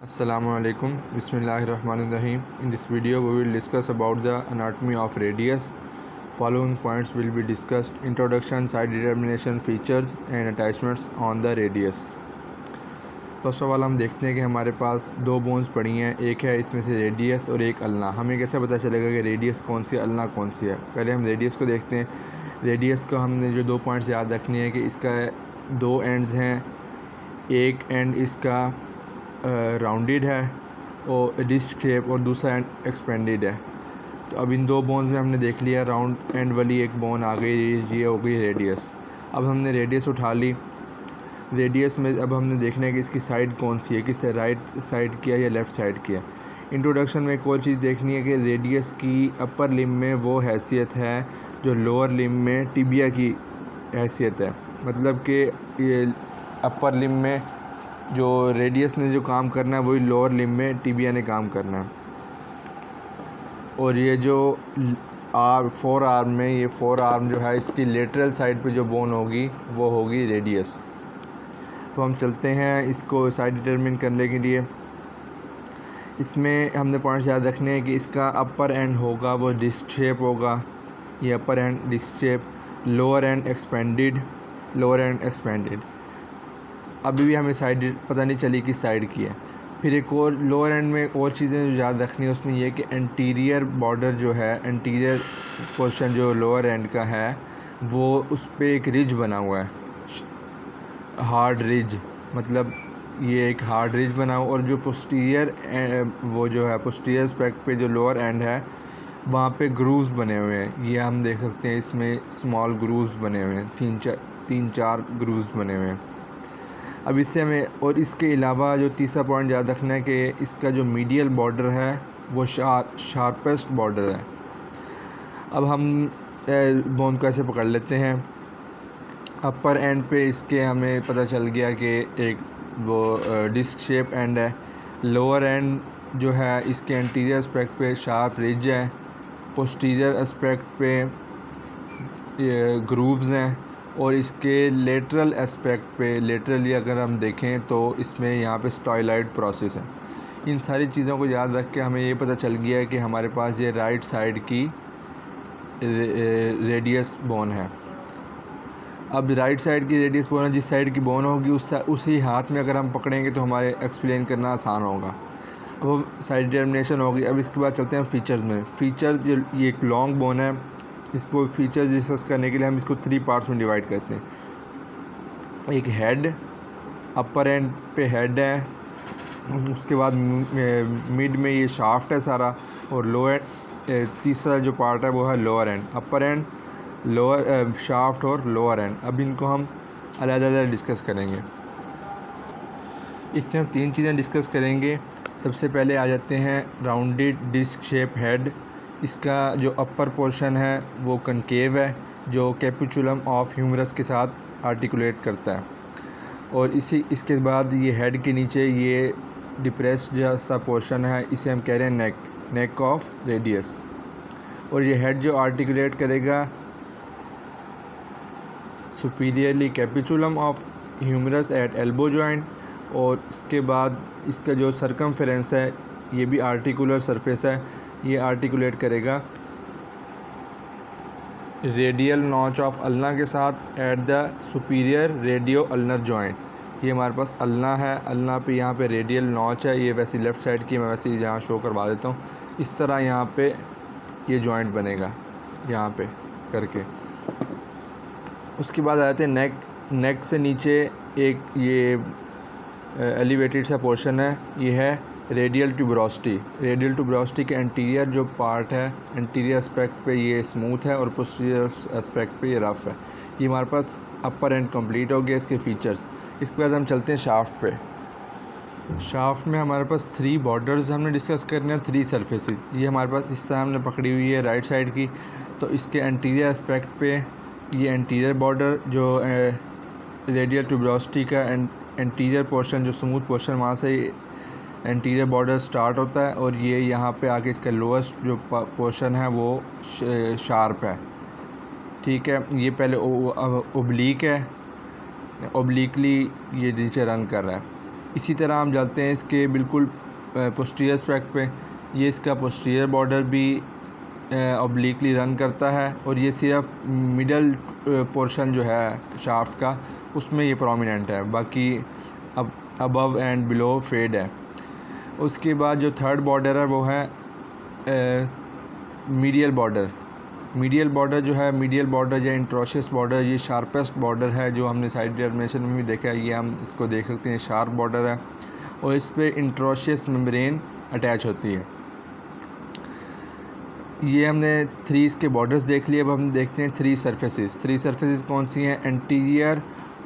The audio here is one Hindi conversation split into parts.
Assalamualaikum. Bismillahirrahmanirrahim. In this video we will discuss about the anatomy of radius. Following points will be discussed: introduction, side determination, features and attachments on the radius. First of all हम देखते हैं कि हमारे पास दो बोन्स पड़ी हैं, एक है इसमें से रेडियस और एक अल्ना। हमें कैसे पता चलेगा कि रेडियस कौन सी है, अल्ना कौन सी है? पहले हम रेडियस को देखते हैं। रेडियस को हमने जो दो पॉइंट्स याद रखनी है कि इसका दो एंड्स हैं, एक एंड इसका राउंडेड है और डिस्क शेप और दूसरा एंड एक्सपेंडेड है। तो अब इन दो बोन्स में हमने देख लिया, राउंड एंड वाली एक बोन आ गई, ये हो गई रेडियस। अब हमने रेडियस उठा ली। रेडियस में अब हमने देखना है कि इसकी साइड कौन सी है, किससे राइट साइड की है या लेफ़्ट साइड की है। इंट्रोडक्शन में एक और चीज़ देखनी है कि रेडियस की अपर लिम में वो हैसियत है जो लोअर लिम में टिबिया की हैसियत है। मतलब कि ये अपर लिम में जो रेडियस ने जो काम करना है वही लोअर लिम में टिबिया ने काम करना है। और ये जो फोर आर्म में, ये फोर आर्म जो है इसकी लेटरल साइड पे जो बोन होगी वो होगी रेडियस। तो हम चलते हैं इसको साइड डिटरमिन करने के लिए। इसमें हमने पॉइंट्स याद रखने हैं कि इसका अपर एंड होगा वो डिस्क शेप होगा, ये upper end disc shape, lower end expanded, lower end expanded. अभी भी हमें साइड पता नहीं चली किस साइड की है। फिर एक और लोअर एंड में और चीज़ें जो याद रखनी है उसमें यह कि एंटीरियर बॉर्डर जो है, एंटीरियर पोर्शन जो लोअर एंड का है वो उस पर एक रिज बना हुआ है, हार्ड रिज। मतलब ये एक हार्ड रिज बना हुआ और जो पोस्टीरियर वो जो है पोस्टीरियर एस्पेक्ट पे जो लोअर एंड है वहाँ पे ग्रूव्स बने हुए हैं। ये हम देख सकते हैं, इसमें स्मॉल ग्रूव्स बने हुए हैं, तीन चार ग्रूव्स बने हुए हैं। अब इससे हमें और इसके अलावा जो तीसरा पॉइंट याद रखना है कि इसका जो मीडियल बॉर्डर है वो शार्पेस्ट बॉर्डर है। अब हम बोन को ऐसे पकड़ लेते हैं। अपर एंड पे इसके हमें पता चल गया कि एक वो डिस्क शेप एंड है। लोअर एंड जो है इसके एंटीरियर एस्पेक्ट पे शार्प रिज है, पोस्टीरियर एस्पेक्ट पे ये ग्रूव्स हैं और इसके लेटरल एस्पेक्ट पे, लेटरली अगर हम देखें तो इसमें यहाँ पे स्टाइलॉइड प्रोसेस है। इन सारी चीज़ों को याद रख के हमें ये पता चल गया है कि हमारे पास ये राइट साइड की रेडियस बोन है। अब राइट साइड की रेडियस बोन है, जिस साइड की बोन होगी उसी हाथ में अगर हम पकड़ेंगे तो हमारे एक्सप्लेन करना आसान होगा। अब साइड डिटरमिनेशन होगी। अब इसके बाद चलते हैं फीचर्स में। फीचर ये एक लॉन्ग बोन है, इसको फीचर्स डिस्कस करने के लिए हम इसको 3 पार्ट्स में डिवाइड करते हैं। एक हेड, अपर एंड पे हेड है, उसके बाद मिड में ये शाफ्ट है सारा, और लोअर तीसरा जो पार्ट है वो है lower and. Upper and, lower shaft और लोअर एंड। अब इनको हम अलग-अलग डिस्कस करेंगे। इसमें हम 3 चीज़ें डिस्कस करेंगे। सबसे पहले आ जाते हैं राउंडेड डिस्क शेप हेड। इसका जो अपर पोर्शन है वो कनकेव है जो कैपुचुलम ऑफ ह्यूमरस के साथ आर्टिकुलेट करता है। और इसके बाद ये हेड के नीचे ये डिप्रेस्ड जैसा पोर्शन है, इसे हम कह रहे हैं नेक ऑफ रेडियस। और ये हेड जो आर्टिकुलेट करेगा superiorly capitulum of humerus at elbow joint. और इसके बाद इसका जो सर्कमफेरेंस है ये भी आर्टिकुलर सरफेस है, ये आर्टिकुलेट करेगा रेडियल नॉच ऑफ अल्ना के साथ at the superior radio ulnar joint. ये हमारे पास अल्ना है, अल्ना पे यहाँ पे रेडियल नॉच है, ये वैसे लेफ़्ट साइड की मैं वैसे ही यहाँ शो करवा देता हूँ। इस तरह यहाँ पे ये जॉइंट बनेगा यहाँ पे करके। उसके बाद आ जाते हैं नेक से नीचे एक ये एलिवेटेड सा पोर्शन है, ये है रेडियल ट्यूबरोसिटी। रेडियल ट्यूबरोसिटी के एंटीरियर जो पार्ट है, एंटीरियर एस्पेक्ट पे ये स्मूथ है और पोस्टीरियर एस्पेक्ट पे ये रफ़ है। ये हमारे पास अपर एंड कंप्लीट हो गया इसके फीचर्स। इसके बाद हम चलते हैं शाफ्ट पे। शाफ्ट में हमारे पास 3 बॉर्डर्स हमने डिस्कस करने हैं, 3 सरफेसेस। ये हमारे पास इस तरह हमने पकड़ी हुई है राइट साइड की। तो इसके एंटीरियर एस्पेक्ट पे ये एंटीरियर बॉर्डर जो रेडियल ट्यूबरोसिटी का एंटीरियर पोर्शन जो स्मूथ पोर्शन, वहाँ से एंटीरियर बॉर्डर स्टार्ट होता है और ये यहाँ पे आके इसका लोएस्ट जो पोर्शन है वो शार्प है। ठीक है, ये पहले ओब्लीक है, ओब्लीकली ये नीचे रन कर रहा है। इसी तरह हम जाते हैं इसके बिल्कुल पोस्टीरियर एस्पेक्ट पे। ये इसका पोस्टीरियर बॉर्डर भी ऑब्लिकली रन करता है और ये सिर्फ मिडल पोर्शन जो है शाफ्ट का उसमें ये प्रोमिनेंट है, बाकी अब अबव एंड बिलो फेड है। उसके बाद जो थर्ड बॉर्डर है वो है मीडियल बॉर्डर। मीडियल बॉर्डर जो है, मीडियल बॉर्डर या इंट्रोशियस बॉर्डर, ये शार्पेस्ट बॉर्डर है जो हमने साइड डिटर्मिनेशन में भी देखा है। ये हम इसको देख सकते हैं, शार्प बॉर्डर है और इस पर इंट्रोशियस मेम्ब्रेन अटैच होती है। ये हमने 3 इसके बॉर्डर्स देख लिए। अब हम देखते हैं 3 सरफेसेस। 3 सरफेसेस कौन सी हैं? एंटीरियर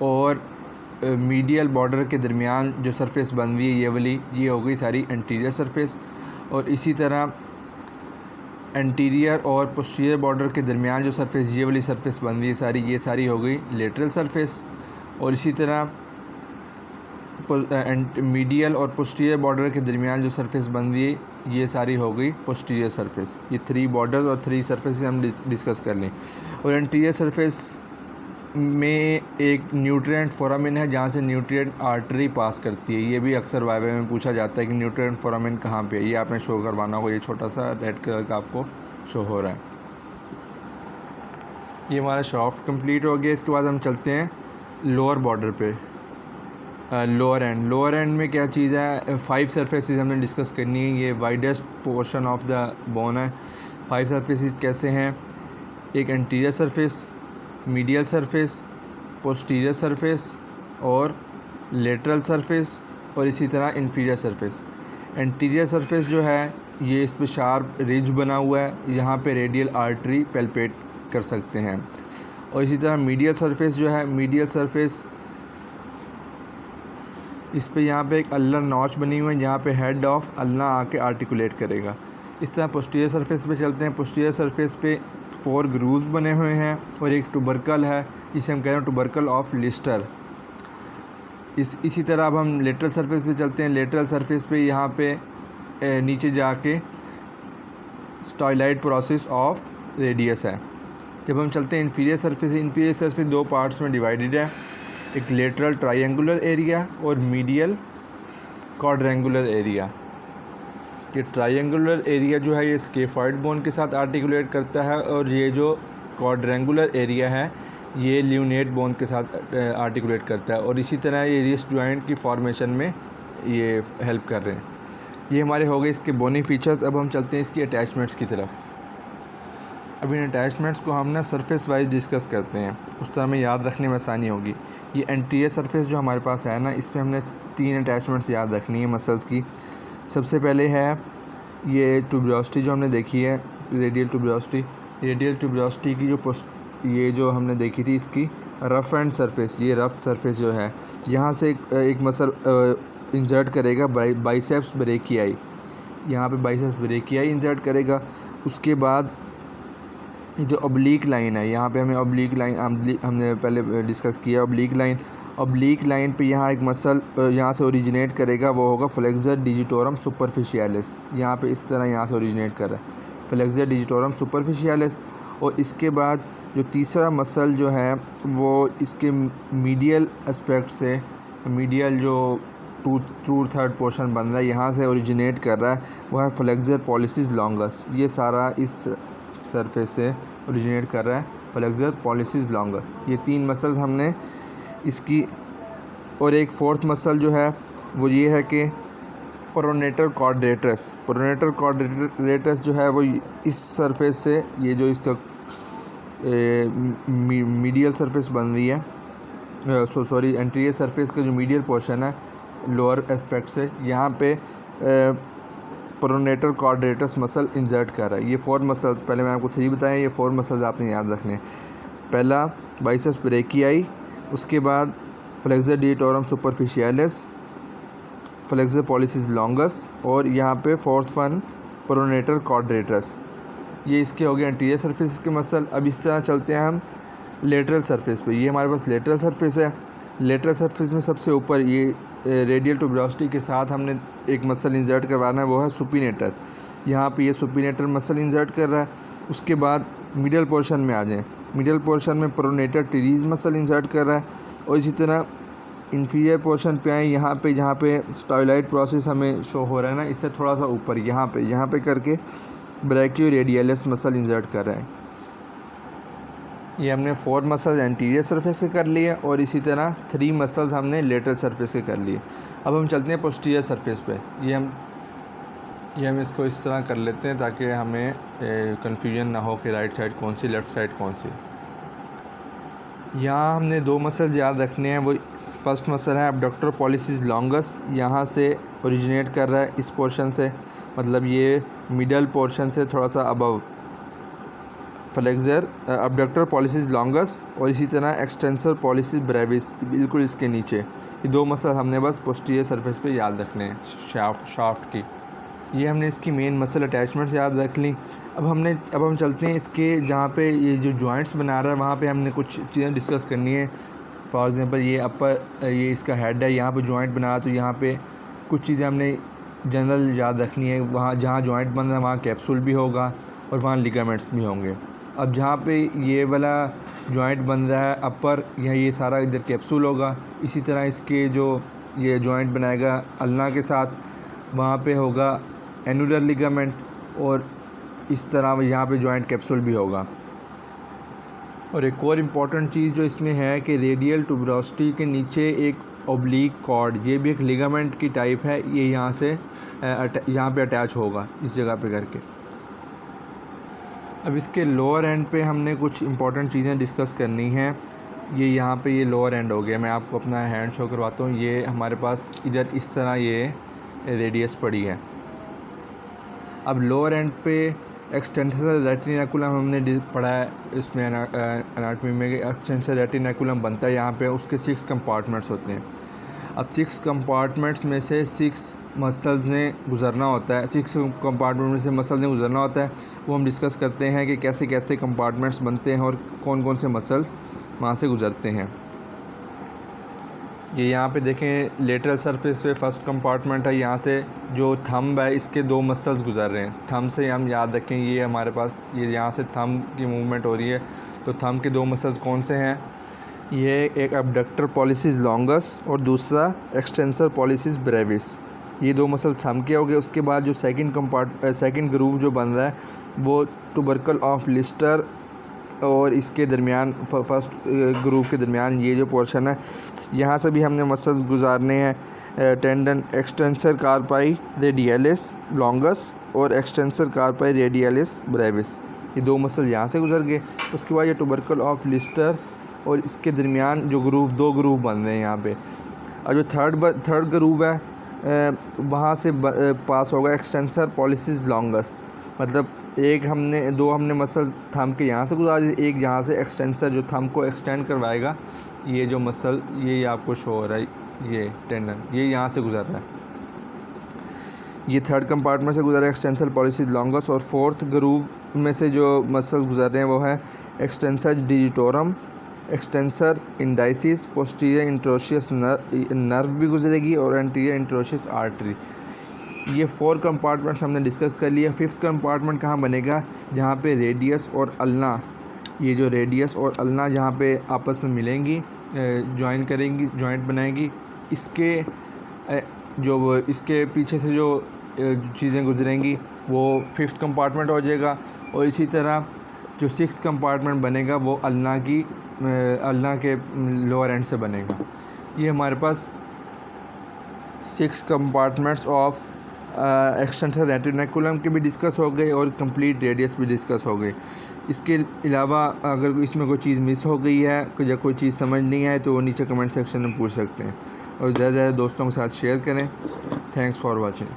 और मीडियल बॉर्डर के दरमियान जो सरफेस बन रही है ये वाली, ये हो गई सारी एंटीरियर सरफेस। और इसी तरह एंटीरियर और पोस्टीरियर बॉर्डर के दरमियान जो सरफेस ये वाली सरफेस बन रही है सारी, ये सारी हो गई लेटरल सरफेस। और इसी तरह मीडियल और पोस्टीरियर बॉर्डर के दरमियान जो सरफेस बन रही है ये सारी हो गई पोस्टीरियर सरफेस। ये 3 बॉर्डर्स और 3 सरफेस हम डिस्कस कर लें। और एंटीरियर सरफेस में एक न्यूट्रिएंट फोरामेन है जहाँ से न्यूट्रिएंट आर्टरी पास करती है। ये भी अक्सर वाइवा में पूछा जाता है कि न्यूट्रिएंट फोरामेन कहाँ पे है। ये आपने शो करवाना होगा, ये छोटा सा रेड कलर का आपको शो हो रहा है। ये हमारा शाफ्ट कंप्लीट हो गया। इसके बाद हम चलते हैं लोअर बॉर्डर पे, लोअर एंड। लोअर एंड में क्या चीज़ है? 5 सरफेसेस हमने डिस्कस करनी है। ये widest portion of the bone है। 5 सरफेसेस कैसे हैं? एक anterior surface, medial surface, posterior surface और लेटरल सरफेस और इसी तरह इंफीरियर सरफेस। एंटीरियर सरफेस जो है ये इस पे शार्प रिज बना हुआ है, यहाँ पे रेडियल आर्टरी पेल्पेट कर सकते हैं। और इसी तरह मीडियल सरफेस जो है, मीडियल सरफेस इस पे यहाँ पे एक अल्नर नॉच बनी हुई है जहाँ पे हेड ऑफ अल्ना आके आर्टिकुलेट करेगा। इस तरह पोस्टीरियर सरफेस पे चलते हैं। पोस्टीरियर सरफेस पे 4 ग्रूव्स बने हुए हैं और एक टुबरकल है जिसे हम कह रहे हैं टुबरकल ऑफ लिस्टर। इसी तरह अब हम लेटरल सरफेस पे चलते हैं। लेटरल सरफेस पे यहाँ पे नीचे जाके स्टाइलाइट प्रोसेस ऑफ रेडियस है। जब हम चलते हैं inferior surface, inferior surface 2 parts में डिवाइडेड है, एक लेटरल ट्रायंगुलर एरिया और मीडियल क्वाड्रेंगुलर एरिया। ये ट्रायंगुलर एरिया जो है ये स्केफॉइड बोन के साथ आर्टिकुलेट करता है और ये जो क्वाड्रेंगुलर एरिया है ये ल्यूनेट बोन के साथ आर्टिकुलेट करता है और इसी तरह ये रिस्ट जॉइंट की फॉर्मेशन में ये हेल्प कर रहे हैं। ये हमारे हो गए इसके बोनी फीचर्स। अब हम चलते हैं इसकी अटैचमेंट्स की तरफ। अब इन अटैचमेंट्स को हम ना सरफेस वाइज डिस्कस करते हैं, उस तरह में याद रखने में आसानी होगी। ये एंटीरियर सरफेस जो हमारे पास है ना, इस पर हमने 3 अटैचमेंट्स याद रखनी है मसल्स की। सबसे पहले है ये ट्यूबरोसिटी जो हमने देखी है, रेडियल ट्यूबरोसिटी। रेडियल ट्यूबरोसिटी की ये जो हमने देखी थी इसकी रफ़ एंड सरफेस, ये रफ़ सरफेस जो है यहाँ से एक मसल इंसर्ट करेगा बाइसेप्स ब्रेकियाई। यहाँ पे बाइसेप्स ब्रेकियाई इंसर्ट करेगा। उसके बाद जो ऑब्लिक लाइन है, यहाँ पे हमें ऑब्लिक लाइन हमने पहले डिस्कस किया। ऑब्लिक लाइन पे यहाँ एक मसल यहाँ से ओरिजिनेट करेगा, वो होगा फ्लेक्सर डिजिटोरम सुपरफिशियलिस। यहाँ पे इस तरह यहाँ से ओरिजिनेट कर रहा है फ्लेक्सर डिजिटोरम सुपरफिशियलिस। और इसके बाद जो तीसरा मसल जो है वो इसके मीडियल एस्पेक्ट से, मीडियल जो टू थर्ड पोर्शन बन रहा है यहाँ से ओरिजिनेट कर रहा है, वो है फ्लेक्सर पॉलिसिस लॉन्गस। ये सारा इस सरफेस से ओरिजिनेट कर रहा है फ्लेक्सर पॉलिसिस लॉन्गर। ये 3 मसल्स हमने इसकी। और एक 4th मसल जो है वो ये है कि प्रोनेटर क्वाड्रेटस। प्रोनेटर क्वाड्रेटस जो है वो इस सरफेस से, ये जो इसका मीडियल सरफेस बन रही है, एंटीरियर सरफेस का जो मीडियल पोर्शन है लोअर एस्पेक्ट से, यहाँ पे प्रोनेटर क्वाड्रेटस मसल इंसर्ट कर रहा है। ये 4 मसल्स, पहले मैं आपको 3 बताएं, ये 4 मसल्स आपने याद रखने हैं। पहला बाइसेप्स ब्रेकियाई, उसके बाद flexor digitorum superficialis, flexor pollicis longus और यहाँ पे 4th वन प्रोनेटर क्वाड्रेटस। ये इसके हो गए एंटीरियर सरफेस के मसल। अब इस तरह चलते हैं हम लेटरल सरफेस पे। ये हमारे पास लेटरल सरफेस है। लेटरल सरफेस में सबसे ऊपर ये रेडियल ट्यूबरोसिटी के साथ हमने एक मसल इंसर्ट करवाना है, वो है सुपिनेटर। यहाँ पे ये सुपिनेटर मसल इंसर्ट कर रहा है। उसके बाद मिडल पोर्शन में आ जाएं। मिडल पोर्शन में प्रोनेटर टीरीज मसल इंसर्ट कर रहा है और इसी तरह इन्फीरियर पोर्शन पे आए, यहाँ पे जहाँ पे स्टाइलाइट प्रोसेस हमें शो हो रहा है ना, इससे थोड़ा सा ऊपर यहाँ पे करके ब्रैकियोरेडियलिस मसल इंसर्ट कर रहे हैं। ये हमने 4 मसल्स एंटीरियर सरफेस के कर लिए और इसी तरह 3 मसल्स हमने लेटरल सरफेस के कर लिए। अब हम चलते हैं पोस्टीरियर सरफेस पे। ये हम इसको इस तरह कर लेते हैं ताकि हमें कन्फ्यूजन ना हो कि राइट साइड कौन सी, लेफ़्ट साइड कौन सी। यहाँ हमने 2 मसल याद रखने हैं। वो फर्स्ट मसल है एब्डक्टर पॉलिसिस लॉन्गस, यहाँ से ओरिजिनेट कर रहा है इस पोर्शन से, मतलब ये मिडल पोर्शन से थोड़ा सा above flexor abductor pollicis longus, और इसी तरह एक्सटेंसर पॉलिसिस ब्रेविस बिल्कुल इसके नीचे। ये 2 मसल हमने बस पोस्टीरियर सरफेस पे याद रखने हैं शाफ्ट की। ये हमने इसकी मेन मसल अटैचमेंट्स याद रख ली। अब हम चलते हैं इसके जहाँ पे ये जो जॉइंट्स बना रहा है वहाँ पे हमने कुछ चीज़ें डिस्कस करनी है। फॉर एग्जांपल ये इसका हेड है, यहाँ पे जॉइंट बना रहा, तो यहाँ पे कुछ चीज़ें हमने जनरल याद रखनी है। वहाँ जहाँ जॉइंट बन रहा है वहाँ कैप्सूल भी होगा और वहाँ लिगामेंट्स भी होंगे। अब जहाँ पे ये वाला जॉइंट बन रहा है अपर, ये सारा इधर कैप्सूल होगा। इसी तरह इसके जो ये जॉइंट बनाएगा अल्ना के साथ, वहाँ पे होगा एनुलर लिगामेंट, और इस तरह यहाँ पे जॉइंट कैप्सूल भी होगा। और एक और इम्पॉर्टेंट चीज़ जो इसमें है कि रेडियल ट्यूबरोसिटी के नीचे एक ओब्लिक कॉर्ड, ये भी एक लिगामेंट की टाइप है, ये यहाँ पे अटैच होगा इस जगह पे करके। अब इसके लोअर एंड पे हमने कुछ इंपॉर्टेंट चीज़ें डिस्कस करनी हैं। ये यहाँ पे ये लोअर एंड हो गया। मैं आपको अपना हैंड शो करवाता हूँ। ये हमारे पास इधर इस तरह ये रेडियस पड़ी है। अब लोअर एंड पे एक्सटेंसर रेटिनाकुलम हमने पढ़ा है इसमें एनाटॉमी में, एक्सटेंसर रेटिनाकुलम बनता है यहाँ पे, उसके 6 कंपार्टमेंट्स होते हैं। अब 6 कंपार्टमेंट्स में से 6 मसल्स ने गुज़रना होता है, 6 कंपार्टमेंट में से मसल्स ने गुज़रना होता है। वो हम डिस्कस करते हैं कि कैसे कैसे कंपार्टमेंट्स बनते हैं और कौन कौन से मसल्स वहाँ से गुज़रते हैं। ये यहाँ पे देखें लेटरल सरफेस पे फर्स्ट कंपार्टमेंट है, यहाँ से जो थंब है इसके 2 मसल्स गुज़र रहे हैं। थंब से हम याद रखें, ये हमारे पास ये यहाँ से थंब की मूवमेंट हो रही है, तो थंब के 2 मसल्स कौन से हैं? ये एक एब्डक्टर पॉलिसिस लॉन्गस और दूसरा एक्सटेंसर पॉलिसिस ब्रेविस। ये 2 मसल थंब के हो गए। उसके बाद जो सेकंड ग्रूव जो बन रहा है वो ट्यूबरकल ऑफ लिस्टर और इसके दरमियान फर्स्ट ग्रूव के दरमियान ये जो पोर्शन है, यहाँ से भी हमने मसल्स गुजारने हैं। टेंडन एक्सटेंसर कार्पाई रेडियलिस लॉन्गस और एक्सटेंसर कार्पाई रेडियलिस ब्रेविस, ये 2 मसल यहाँ से गुजर गए। उसके बाद ये ट्यूबरकल ऑफ लिस्टर और इसके दरमियान जो 2 ग्रूव बन रहे हैं यहाँ पे। और जो थर्ड ग्रूव है वहाँ से पास होगा एक्सटेंसर पॉलिसिस लॉन्गस, मतलब 2 हमने मसल थंब के यहाँ से गुजारी, एक यहाँ से एक्सटेंसर जो थंब को एक्सटेंड करवाएगा, ये जो मसल ये आपको शो हो रहा है, ये टेंडन ये यहाँ से गुजर रहा है। ये थर्ड कंपार्टमेंट से गुजर रहा है एक्सटेंसर पॉलिसिस लॉन्गस। और फोर्थ ग्रूव में से जो मसल्स गुजर रहे हैं वो है extensor digitorum, extensor indices, posterior interosseous nerve भी गुजरेगी और एंटीरियर इंट्रोशियस आर्टरी। ये 4 कंपार्टमेंट्स हमने डिस्कस कर लिया। 5th कंपार्टमेंट कहाँ बनेगा? जहाँ पे रेडियस और अल्ना, ये जो रेडियस और अल्ना जहाँ पे आपस में मिलेंगी, जॉइंट बनाएंगी, इसके पीछे से जो चीज़ें गुजरेंगी वो 5th कंपार्टमेंट हो जाएगा। और इसी तरह जो 6th कंपार्टमेंट बनेगा वो अल्ना के लोअर एंड से बनेगा। ये हमारे पास 6 कंपार्टमेंट्स ऑफ एक्सटेंसर रेटिनाकुलम के भी डिस्कस हो गए और कंप्लीट रेडियस भी डिस्कस हो गई। इसके अलावा अगर इसमें कोई चीज़ मिस हो गई है या कोई चीज़ समझ नहीं आए तो वो नीचे कमेंट सेक्शन में पूछ सकते हैं, और ज़्यादा से ज़्यादा दोस्तों के साथ शेयर करें। Thanks for watching.